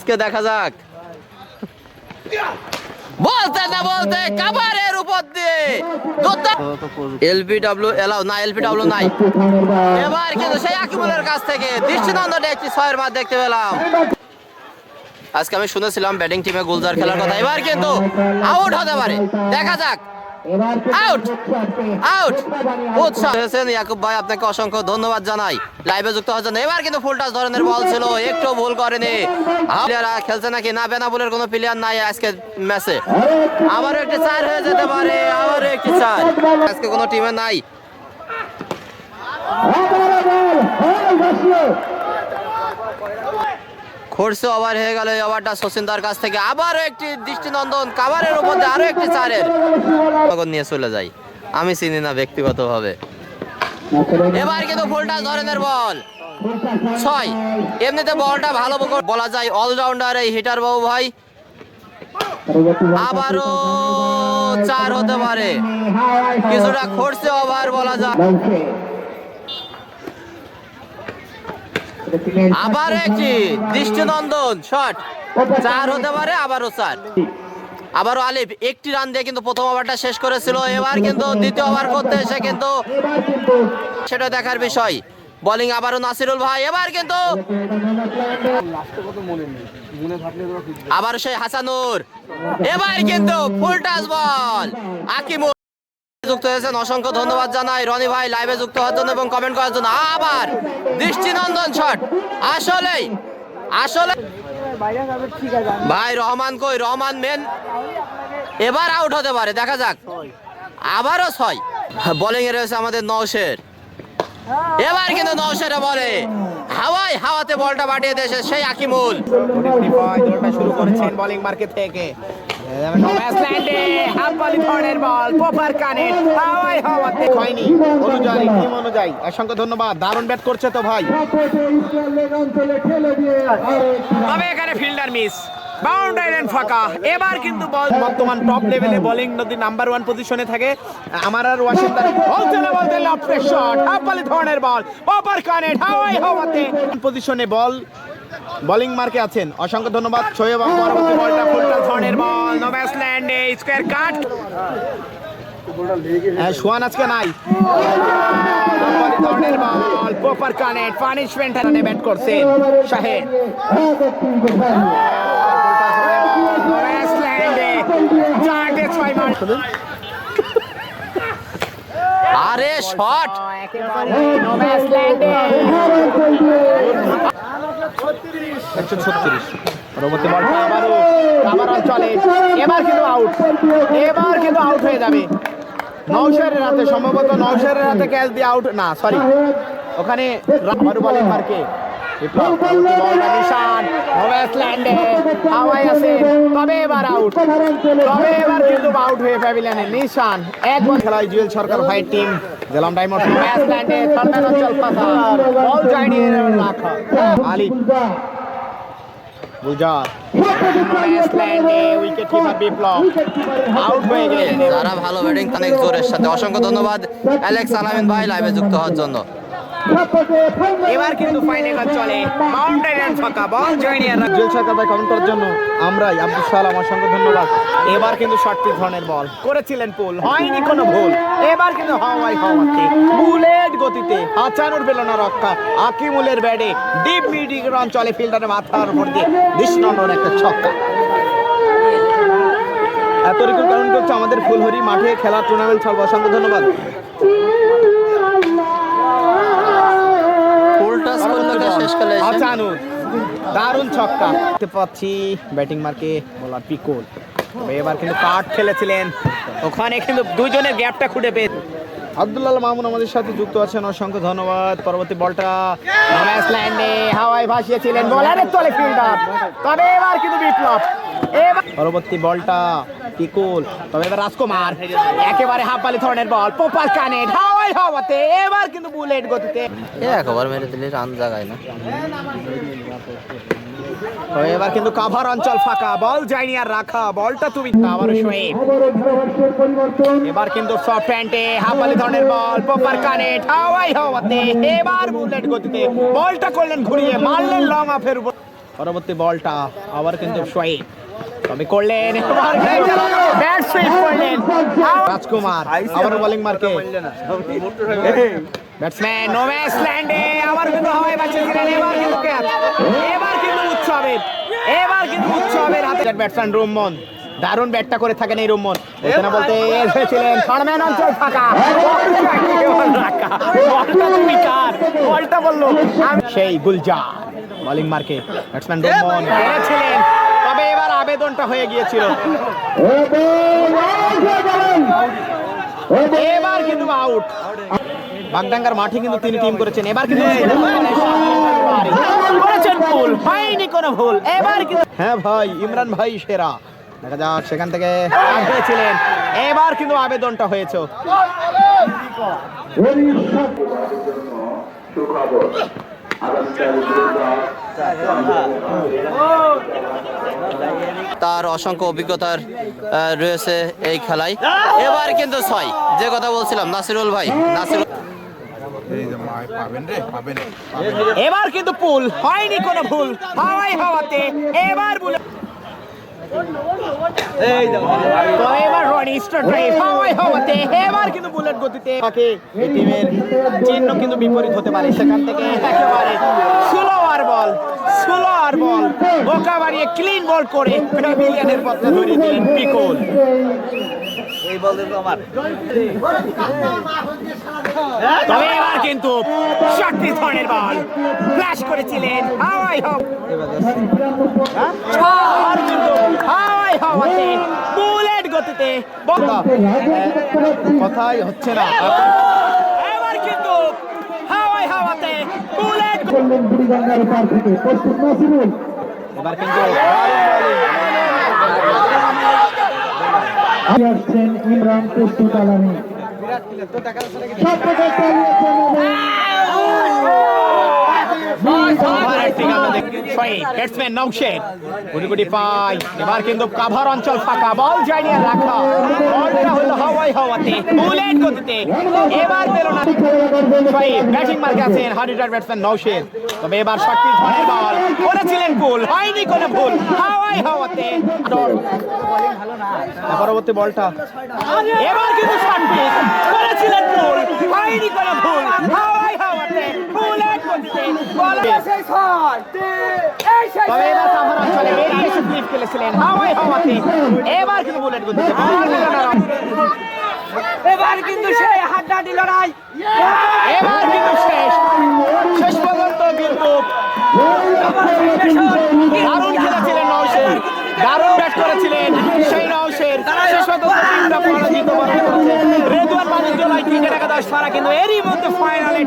আজকে দেখা যাক বলতে না বলতে কাভারের উপর দিয়ে এলপিডব্লিউ এলাও না, এলপিডব্লিউ নাই। এবার কিন্তু সেই আকিবুলের কাছ থেকে দৃষ্টিনন্দনে একটি 6-এর মাঠ দেখতে পেলাম। আজকে আমি শুনেছিলাম ব্যাটিং টিমে গুলজার খেলার কথা, এবার কিন্তু আউট হতে পারে, দেখা যাক। আউট আউট উৎসাহ হয়েছেন ইয়াকুব ভাই, আপনাকে অসংখ্য ধন্যবাদ জানাই লাইভে যুক্ত হওয়ার জন্য। এবার কিন্তু ফুল টাচ ধরনের বল ছিল, একটু ভুল করেনি। প্লেয়াররা খেলছে নাকি না, বেনাবুলের কোনো প্লেয়ার নাই আজকে ম্যাচে। আবারও একটি 4 হয়ে যেতে পারে, আবারও একটি 4। আজকে কোনো টিমে নাই। খোরসে ওভার হয়ে গেল, এই ওভারটা শচীনদার কাছ থেকে। আবারও একটি দৃষ্টিনন্দন কাভারের উপর দিয়ে আরো একটি 4-এর নিয়ে চলে যাই। আমি চিনি না ব্যক্তিগতভাবে। এবার কিন্তু ফুল টাচ ধরনের বল 6। এমনিতে বলটা ভালো বলা যায়, অলরাউন্ডার এই হিটার বাবু ভাই। আবারও 4 হতে পারে, কিছুটা খোরসে ওভার বলা যায়। আবার একটি দৃষ্টিনন্দন শট, 4 হতে পারে, আবারও 4। আবারও আলিফ একটি রান দিয়ে কিন্তু প্রথম ওভারটা শেষ করেছিল। এবার কিন্তু দ্বিতীয় ওভার করতে এসে কিন্তু সেটা দেখার বিষয়। বোলিং আবারও নাসিরুল ভাই। এবার কিন্তু আবার সেই হাসানুর। এবার কিন্তু ফুল টাচ বল আকিমুল যুক্ত হয়েছেন, অসংখ্য ধন্যবাদ জানাই রনি ভাই লাইভে যুক্ত হওয়ার জন্য এবং কমেন্ট করার জন্য। আবার দৃষ্টিনন্দন শট, আসলে ভাই রহমান কই, রহমান মেন। এবার আউট হতে পারে, দেখা যাক। আবারও 6। বোলিং এ রয়েছে আমাদের নওশের। এবার কিন্তু নওশেরে বলে হাওয়াতে বলটা পাঠিয়ে দিয়েছে সেই আকিমুল। শুরু করেছেন বোলিং মার্কেট থেকে। অসংখ্য ধন্যবাদ, দারুণ ব্যাট করছে তো ভাই। তবে এখানে ফিল্ডার মিস, বাউন্ডারি লাইন ফাঁকা। এবার কিন্তু বল বর্তমান টপ লেভেলে বোলিং নদী নাম্বার 1 পজিশনে থাকে। আমার আর ওয়াশিংটন বলতে লেফট শট, হাফালি ধরনের বল, পপার কানেট হাওয়াতে পজিশনে বল বোলিং মার্কে আছেন। অসংখ্য ধন্যবাদ। শোয়েব পরবর্তী বলটা ফুলটা ধরনের বল, নো ব্যাস ল্যান্ডে স্কয়ার কাট। সোয়ান আজকে নাই, ধরনের বল, পপার কানেট পানিশমেন্ট হাতে ব্যাট করছে শাহেদ। আরে শট পরবর্তী বলটা আবারও চলে। এবার কিন্তু আউট হয়ে যাবে নওশেরের হাতে, সম্ভবত নওশেরের হাতে ক্যাচ দিয়ে আউট না, সরি ওখানে আবারও বলিং মার্কে নিশান হাওয়ায় আছে। তবে এবার কিন্তু আউট হয়ে প্যাভিলিয়নে নিশান। একবার খেলায় জুয়েল সরকার ভাই টিম জেলাম ডায়মন্ড ম্যাচল্যান্ডে অঞ্চল পাতা বল যায়নি রাখা আলী গুলজার উইকেট কিপার বিপ্লব আউট হয়ে গেলেন। যারা ভালো ব্যাটিং অনেক জোরের সাথে। অসংখ্য ধন্যবাদ অ্যালেক্স আলামিন ভাই লাইভে যুক্ত হওয়ার জন্য। এবার কিন্তু ফাইনাল চলে, বাউন্ডারি লাইন ফাঁকা, বল জয়নিয়ার জুয়েল সরকার ভাই কমেন্ট করার জন্য আমরাই আব্দুল সালাম অসংখ্য ধন্যবাদ। এবার কিন্তু শর্ট পিচ ধরনের বল করেছিলেন পুল, হয়নি কোনো ভুল। এবার কিন্তু হাওয়াতে বুলেট গতিতে হাচানুর পেল না রক্ষা। আকিমুলের ব্যাটে ডিপ মিডিং রান চলে ফিল্ডারের মাথার উপর দিয়ে দৃষ্টিনন্দন একটা ছক্কা। এত রিকল কারণ করছে আমাদের ফুলহরি মাঠে খেলার টুর্নামেন্ট চলবে। অসংখ্য ধন্যবাদ। দারুণ ছক্কা দেখতে পাচ্ছি ব্যাটিং মার্কে বলার পিকল। তবে এবার কিন্তু কাট খেলেছিলেন, ওখানে কিন্তু দুইজনের গ্যাপটা খুঁজে পেয়ে আব্দুল্লাহ মামুন আমাদের সাথে যুক্ত আছেন, অসংখ্য ধন্যবাদ। পরবর্তী বলটা হাওয়ায় ভাসিয়েছিলেন বলারের তলে ফিল্ডার। তবে এবার কিন্তু বিপ্লব, পরবর্তী বলটা পিকুল। তবে এবার রাজকুমার একেবারে হাফবালি ধরনের বল, পোপার কানেট হাওয়াতে। এবার কিন্তু বুলেট গতিতে একবার মেরে দিলে রান জাগায় না। এবার কিন্তু কাভার অঞ্চল ফাঁকা, বল যায়নি আর রাখা। বলটা তুমি আবার শোয়েব। এবার কিন্তু সফট হ্যান্ডে হাফবালি ধরনের বল, পোপার কানেট হাওয়াতে। এবার বুলেট গতিতে বলটা করলেন ঘুরিয়ে, মারলেন লং অফের উপর। পরবর্তী বলটা আবার কিন্তু শোয়েব তবে করলেন ব্যাট সুইপ করলেন রাজকুমার আবার বোলিং মার্কে ব্যাটসম্যান নোমেস ল্যান্ডে আবার কিন্তু হাওয়ায় বাঁচিয়েছিলেন এবার কিন্তু উৎসবের হাতে ব্যাটসম্যান রুম্মন দারুণ ব্যাটটা করে থাকেন এই রুম্মন বলতে না বলতে এসেছিলেন থার্ডম্যান অঞ্চল ফাঁকা বলটা বললো সেই গুলজার বোলিং মার্কে ব্যাটসম্যান রুম্মন হেরেছিলেন তবে এবার আবেদনটা হয়ে গিয়েছিল এবার কিন্তু আউট বাগডাঙ্গার মাঠে কিন্তু তিনি টিম করেছেন এবার কিন্তু করেছেন ভুল হয়নি কোনো ভুল এবার কিন্তু হ্যাঁ ভাই ইমরান ভাই সেরা দেখা যাক সেখান থেকে হয়েছিলেন এবার কিন্তু আবেদনটা হয়েছে তার অসংখ্য অভিজ্ঞতার রয়েছে এই খেলায় এবার কিন্তু 6 যে কথা বলছিলাম নাসিরুল ভাই এবার কিন্তু পুল হয়নি কোনো ভুল হাওয়াতে এবার এবার রনি স্টার ড্রাইভ হাওয়াতে এবার কিন্তু বুলেট গতিতে এই টিমের চিহ্ন কিন্তু বিপরীত হতে পারে সেখান থেকে একেবারে স্লোয়ার বল বোকা বাড়িয়ে ক্লিন বল করে প্যাভিলিয়নের পথে ধরিয়ে দিলেন পিকল এই বল তো আমার তবে এবার কিন্তু শক্তি ধরনের বল ফ্ল্যাশ করেছিলেন হাওয়াতে বুলেট গতিতে কথাই হচ্ছে না এবার কিন্তু হাওয়াতে বুলেট এবার কিন্তু ইমরান প্রস্তুত আলামী ব্যাটসম্যান নওশেদ গুটি পাই এবার কিন্তু কাভার অঞ্চল ফাঁকা বল যায়নি রাখা বলটা হলো হাওয়াতে বুলেট গতিতে এবার পেল না ব্যাটিং মার্কে আছেন হার্ডিটার ব্যাটসম্যান নওশেদ তবে এবার শক্তি ধরে বল করেছিলেন গোল হয়নি কোনো ভুল হাওয়াতে পরবর্তী বলটা এবার কিন্তু শক্তি করেছিলেন গোল হয়নি কোনো ভুল হাওয়াতে বুলেট গতিতে বল তবে এবার কাভার অঞ্চলে বেরিয়ে এসে ক্লিপ খেলেছিলেন হাওয়াতে এবার কিন্তু বুলেট গতিতে এবার কিন্তু সেই হাড্ডাহাড্ডি লড়াই এবার কিন্তু শেষ পর্যন্ত কিন্তু দারুণ খেলেছিলেন নওশেদ দারুণ ব্যাট করেছিলেন সেই নওশেদ শেষ পর্যন্ত তিনটা পরাজিত বরণ করেছেন রেদওয়ান বাণিজ্য ক্রিকেট একাদশ তারা কিন্তু এরই মধ্যে ফাইনালে